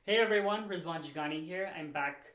Hey everyone, Rizwan Jagani here. I'm back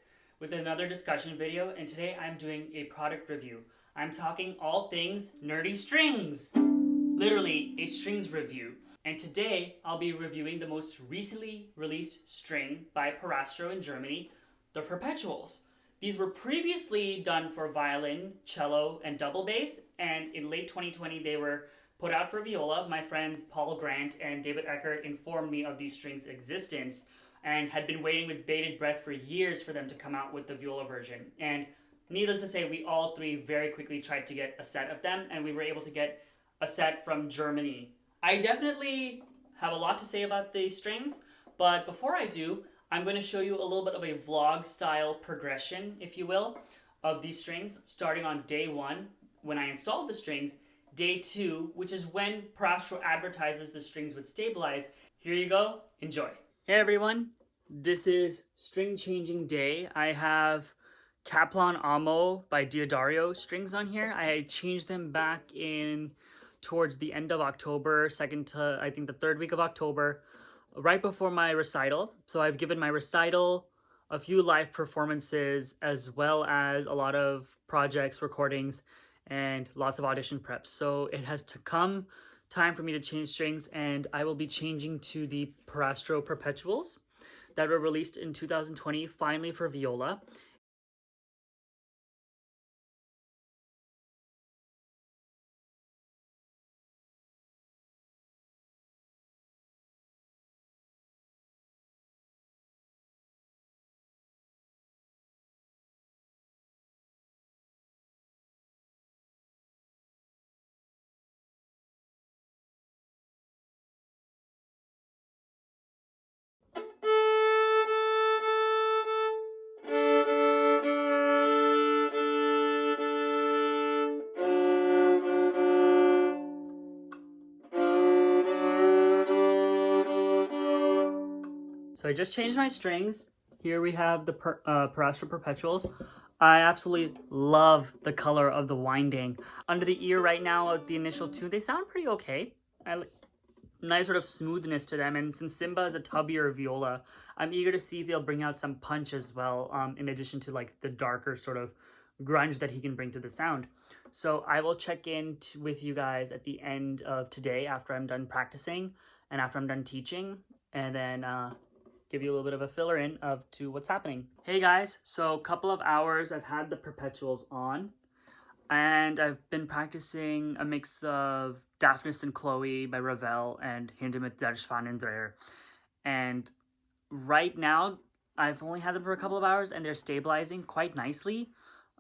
with another discussion video, and today I'm doing a product review. I'm talking all things nerdy strings, literally a strings review. And today I'll be reviewing the most recently released string by Pirastro in Germany, the Perpetuals. These were previously done for violin, cello, and double bass, and in late 2020 they were put out for viola. My friends Paul Grant and David Eckert informed me of these strings' existence and had been waiting with bated breath for years for them to come out with the viola version. And needless to say, we all three very quickly tried to get a set of them, and we were able to get a set from Germany. I definitely have a lot to say about the strings, but before I do, I'm going to show you a little bit of a vlog style progression, if you will, of these strings, starting on day one when I installed the strings, day two, which is when Pirastro advertises the strings would stabilize. Here you go, enjoy. Hey everyone, this is string changing day. I have Kaplan Amo by Diodario strings on here. I changed them back in towards the end of October, second to I think the third week of October, right before my recital. So I've given my recital, a few live performances, as well as a lot of projects, recordings, and lots of audition preps. So it has to come time for me to change strings, and I will be changing to the Pirastro Perpetuals that were released in 2020, finally for viola. So I just changed my strings. Here we have the Pirastro Perpetuals. I absolutely love the color of the winding. Under the ear right now, the initial tune, they sound pretty okay. I like nice sort of smoothness to them, and since Simba is a tubbier viola, I'm eager to see if they'll bring out some punch as well, in addition to like the darker sort of grunge that he can bring to the sound. So I will check in with you guys at the end of today after I'm done practicing and after I'm done teaching, and then give you a little bit of a filler in of to what's happening. Hey guys, so a couple of hours I've had the Perpetuals on, and I've been practicing a mix of Daphnis and Chloe by Ravel and Hinter mit der Schwanendreher. And right now, I've only had them for a couple of hours, and they're stabilizing quite nicely.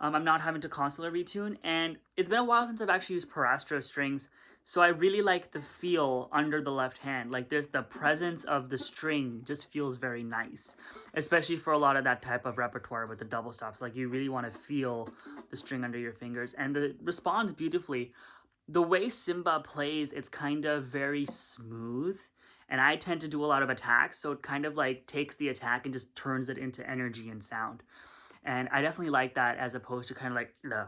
I'm not having to constantly retune, and it's been a while since I've actually used Pirastro strings, so I really like the feel under the left hand. Like there's the presence of the string just feels very nice, especially for a lot of that type of repertoire with the double stops. Like you really want to feel the string under your fingers, and it responds beautifully. The way Simba plays, it's kind of very smooth, and I tend to do a lot of attacks, so it kind of like takes the attack and just turns it into energy and sound. And I definitely like that as opposed to kind of like the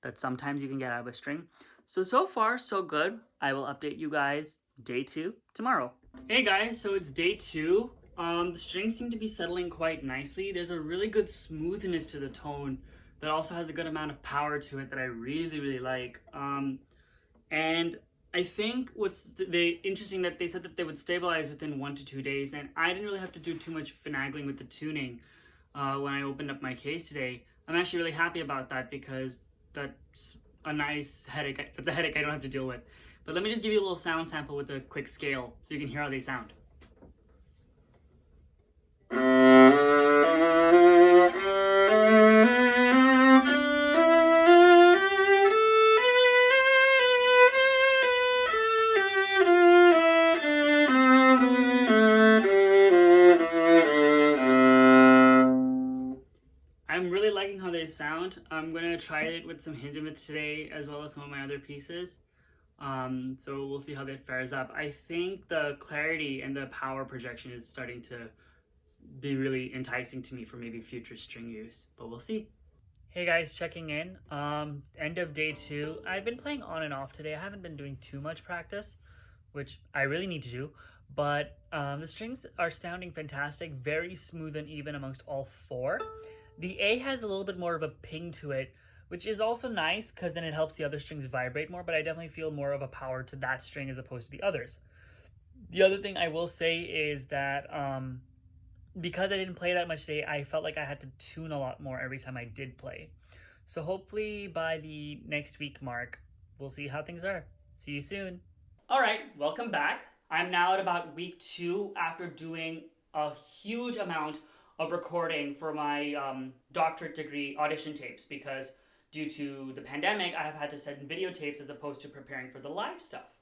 that sometimes you can get out of a string. So far, so good. I will update you guys day two tomorrow. Hey guys, so it's day two. The strings seem to be settling quite nicely. There's a really good smoothness to the tone that also has a good amount of power to it that I really like. And I think what's interesting that they said that they would stabilize within 1 to 2 days, and I didn't really have to do too much finagling with the tuning when I opened up my case today. I'm actually really happy about that because that's a nice headache. That's a headache I don't have to deal with. But let me just give you a little sound sample with a quick scale so you can hear how they sound. I'm really liking how they sound. I'm going to try it with some Hindemith today as well as some of my other pieces. So we'll see how that fares up. I think the clarity and the power projection is starting to be really enticing to me for maybe future string use, but we'll see. Hey guys, checking in. End of day two. I've been playing on and off today. I haven't been doing too much practice, which I really need to do, But the strings are sounding fantastic, very smooth and even amongst all four. The A has a little bit more of a ping to it, which is also nice because then it helps the other strings vibrate more, but I definitely feel more of a power to that string as opposed to the others. The other thing I will say is that because I didn't play that much today, I felt like I had to tune a lot more every time I did play. So hopefully by the next week mark, we'll see how things are. See you soon. All right, welcome back. I'm now at about week 2 after doing a huge amount of recording for my doctorate degree audition tapes because due to the pandemic, I have had to send videotapes as opposed to preparing for the live stuff.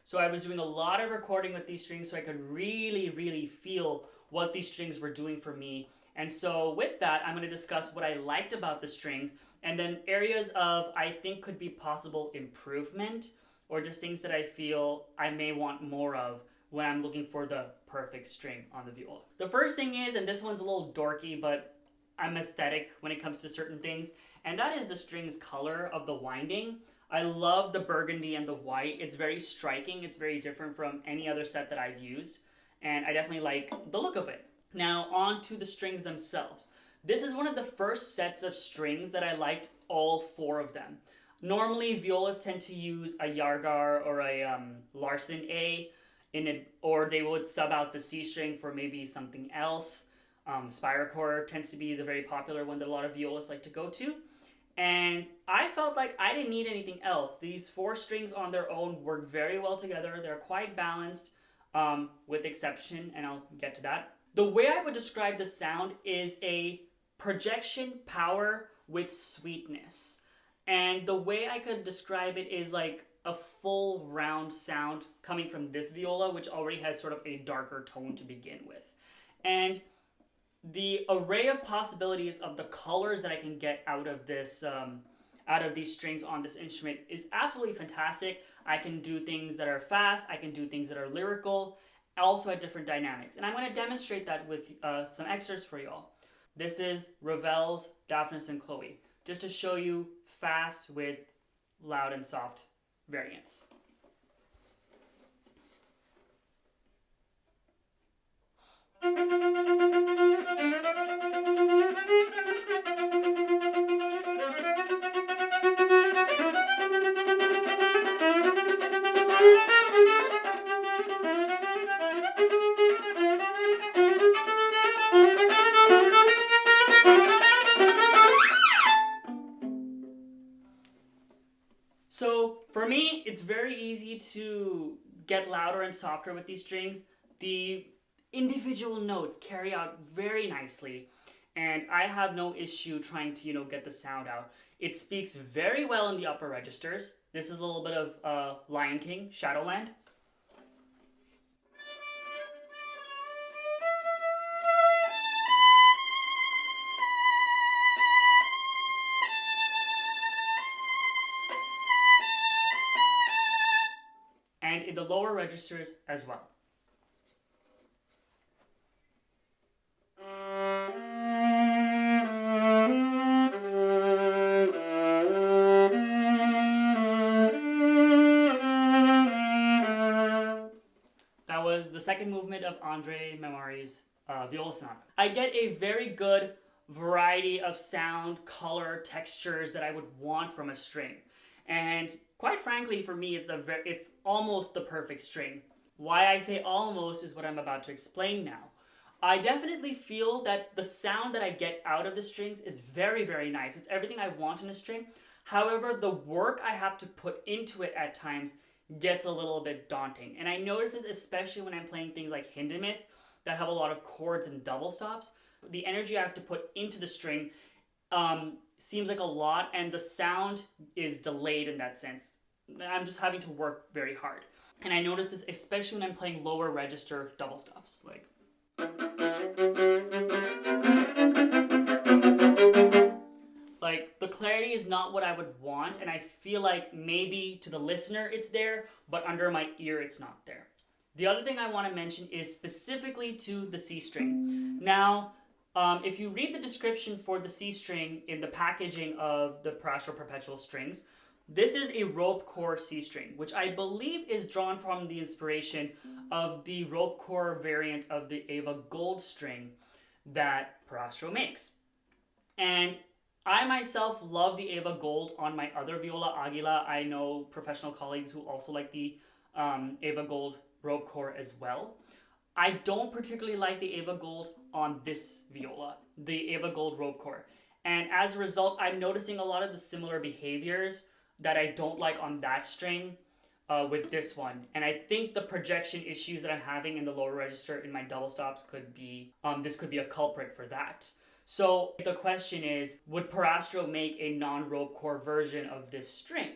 So I was doing a lot of recording with these strings so I could really feel what these strings were doing for me. And so with that, I'm going to discuss what I liked about the strings and then areas of I think could be possible improvement or just things that I feel I may want more of when I'm looking for the perfect string on the viola. The first thing is, and this one's a little dorky, but I'm aesthetic when it comes to certain things, and that is the string's color of the winding. I love the burgundy and the white. It's very striking. It's very different from any other set that I've used, and I definitely like the look of it. Now, on to the strings themselves. This is one of the first sets of strings that I liked all 4 of them. Normally, violas tend to use a Yargar or a Larsen A, or they would sub out the C string for maybe something else. Spiracore tends to be the very popular one that a lot of violas like to go to. And I felt like I didn't need anything else. These 4 strings on their own work very well together. They're quite balanced, with exception, and I'll get to that. The way I would describe the sound is a projection power with sweetness. And the way I could describe it is like a full round sound coming from this viola, which already has sort of a darker tone to begin with. And the array of possibilities of the colors that I can get out of this, out of these strings on this instrument is absolutely fantastic. I can do things that are fast, I can do things that are lyrical, also at different dynamics. And I'm going to demonstrate that with some excerpts for y'all. This is Ravel's Daphnis and Chloe, just to show you fast with loud and soft variants. So for me, it's very easy to get louder and softer with these strings. The individual notes carry out very nicely, and I have no issue trying to, get the sound out. It speaks very well in the upper registers. This is a little bit of Lion King, Shadowland. And in the lower registers as well. That was the second movement of Andre Memari's Viola Sonata. I get a very good variety of sound, color, textures that I would want from a string. And quite frankly, for me, it's almost the perfect string. Why I say almost is what I'm about to explain now. I definitely feel that the sound that I get out of the strings is very nice. It's everything I want in a string. However, the work I have to put into it at times gets a little bit daunting. And I notice this especially when I'm playing things like Hindemith that have a lot of chords and double stops. The energy I have to put into the string seems like a lot, and the sound is delayed in that sense. I'm just having to work very hard. And I notice this especially when I'm playing lower register double stops. Like, the clarity is not what I would want, and I feel like maybe to the listener it's there, but under my ear it's not there. The other thing I want to mention is specifically to the C string. Now, if you read the description for the C string in the packaging of the Pirastro Perpetual strings, This is a rope core C string, which I believe is drawn from the inspiration of the rope core variant of the Ava Gold string that Pirastro makes. And I myself love the Ava Gold on my other viola, Aguila. I know professional colleagues who also like the Ava Gold rope core as well. I don't particularly like the Ava Gold on this viola, the Ava Gold rope core. And as a result, I'm noticing a lot of the similar behaviors that I don't like on that string with this one. And I think the projection issues that I'm having in the lower register in my double stops could be, this could be a culprit for that. So the question is, would Pirastro make a non-rope core version of this string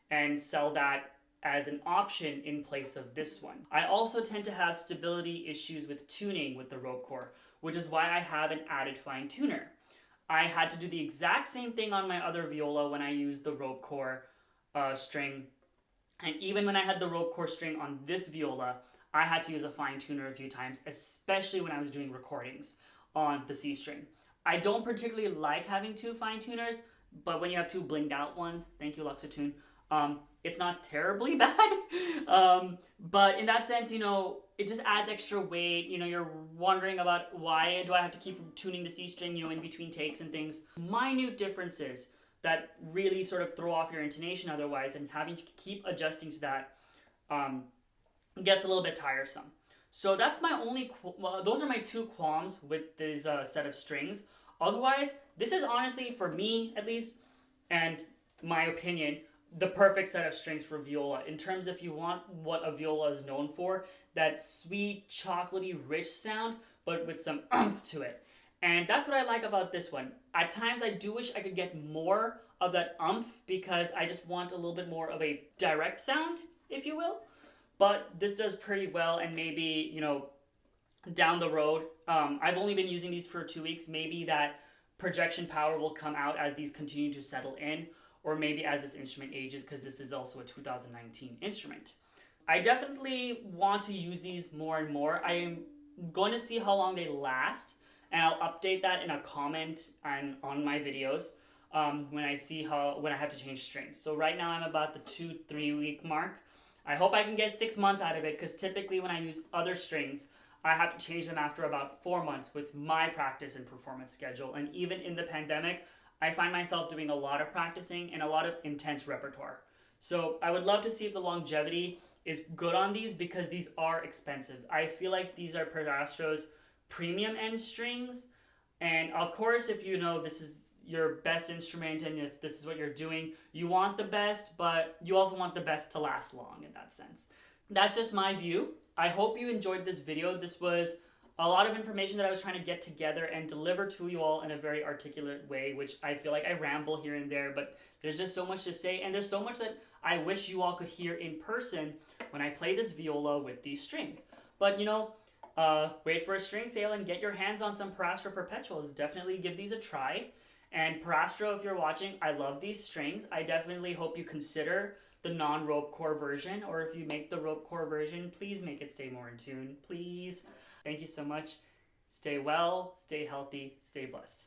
and sell that as an option in place of this one? I also tend to have stability issues with tuning with the rope core, which is why I have an added fine tuner. I had to do the exact same thing on my other viola when I used the rope core string. And even when I had the rope core string on this viola, I had to use a fine tuner a few times, especially when I was doing recordings on the C string. I don't particularly like having two fine tuners, but when you have two blinged out ones, thank you Luxotune, it's not terribly bad. But in that sense, it just adds extra weight. You're wondering about why do I have to keep tuning the C string, in between takes and things. Minute differences that really sort of throw off your intonation otherwise, and having to keep adjusting to that gets a little bit tiresome. So that's my only, those are my two qualms with this set of strings. Otherwise, this is honestly, for me at least, and my opinion, the perfect set of strings for viola. In terms if you want what a viola is known for, that sweet, chocolatey, rich sound, but with some oomph to it. And that's what I like about this one. At times I do wish I could get more of that oomph because I just want a little bit more of a direct sound, if you will. But this does pretty well, and maybe, down the road, I've only been using these for 2 weeks. Maybe that projection power will come out as these continue to settle in, or maybe as this instrument ages, because this is also a 2019 instrument. I definitely want to use these more and more. I am going to see how long they last, and I'll update that in a comment and on my videos when I have to change strings. So right now I'm about the 2-3 week mark. I hope I can get 6 months out of it, because typically when I use other strings, I have to change them after about 4 months with my practice and performance schedule. And even in the pandemic, I find myself doing a lot of practicing and a lot of intense repertoire. So I would love to see if the longevity is good on these, because these are expensive. I feel like these are Pirastro's premium end strings. And of course, if this is your best instrument and if this is what you're doing, you want the best, but you also want the best to last long in that sense. That's just my view. I hope you enjoyed this video. This was a lot of information that I was trying to get together and deliver to you all in a very articulate way, which I feel like I ramble here and there, but there's just so much to say, and there's so much that I wish you all could hear in person when I play this viola with these strings. But wait for a string sale and get your hands on some Pirastro Perpetuals. Definitely give these a try. And Pirastro, if you're watching, I love these strings. I definitely hope you consider the non-rope core version, or if you make the rope core version, please make it stay more in tune, please. Thank you so much. Stay well, stay healthy, stay blessed.